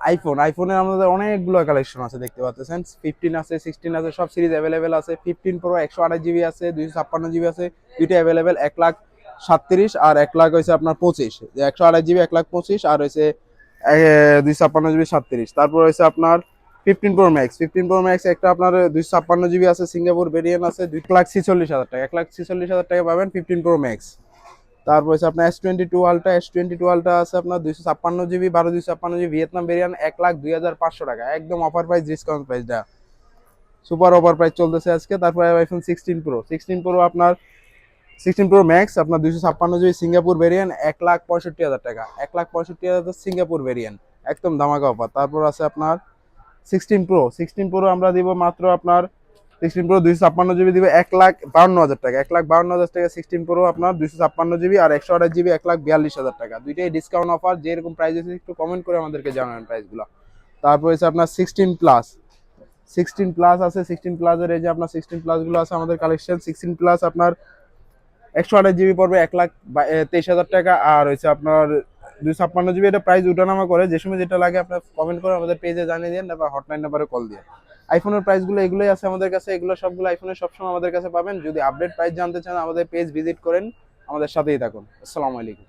আইফোনের আমাদের অনেকগুলো কালেকশন আছে, দেখতে পাচ্ছেন 15 আছে, 16 আছে, সব সিরিজ অ্যাভেলেবেল আছে। 15 প্রো 128 জিবি আছে, 256 জিবি আছে, দুইটা অ্যাভেলেবেল। 1,37,000 আর 1,00,000 হয়েছে আপনার 25, 128 জিবি 1,25,000 আর হয়েছে 256 জিবি 37। তারপর হয়েছে আপনার 15 প্রো ম্যাক্স একটা আপনার 256 জিবি আছে, সিঙ্গাপুর ভেরিয়েন্ট আছে, 2,46,000 টাকা, 1,46,000 টাকা পাবেন 15 প্রো ম্যাক্স। তারপর হচ্ছে আপনার S22 আলট্রা আছে আপনার 256 জিবি 256 জিবি ভিয়েতনাম ভেরিয়েন্ট 1,02,500 টাকা, একদম অফার প্রাইস, ডিসকাউন্ট প্রাইসটা, সুপার অফার প্রাইস চলতেছে আজকে। তারপর আইফোন 16 প্রো আপনার 16 প্রো ম্যাক্স আপনার 256 জিবি সিঙ্গাপুর ভেরিয়েন্ট 1,65,000 টাকা, 1,65,000 সিঙ্গাপুর ভেরিয়েন্ট, একদম ধামাকা অফার। তারপর আছে আপনার 16 প্রো আমরা দিব মাত্র আপনার 16 প্রো 256 জিবি দিব 1,52,000 টাকা, 1,52,000 টাকা 16 প্রো আপনার 256 জিবি আর 128 জিবি 1,42,000 টাকা, দুইটাই ডিসকাউন্ট অফার। যেরকম প্রাইস আছে একটু কমেন্ট করে আমাদেরকে জানাবেন প্রাইসগুলো। তারপর হচ্ছে আপনার 16 প্লাস আছে, 16 প্লাসের এই যে আপনার 16 প্লাস গুলো আছে আমাদের কালেকশন। 16 প্লাস আপনার 128 জিবি পড়বে 1,23,000 টাকা, আর হচ্ছে আপনার 256 জিবি, এটা প্রাইস উঠানামা করে, যে সময় যেটা লাগে আপনার কমেন্ট করে আমাদের পেজে জানিয়ে দিন, তারপর হটলাইন নাম্বারে কল দিয়ে। আইফোনের প্রাইসগুলো এগুলোই আছে আমাদের কাছে, এগুলো সবগুলো আইফোনের সবসময় আমাদের কাছে পাবেন। যদি আপডেট প্রাইস জানতে চান আমাদের পেজ ভিজিট করেন, আমাদের সাথেই থাকুন। আসসালামু আলাইকুম।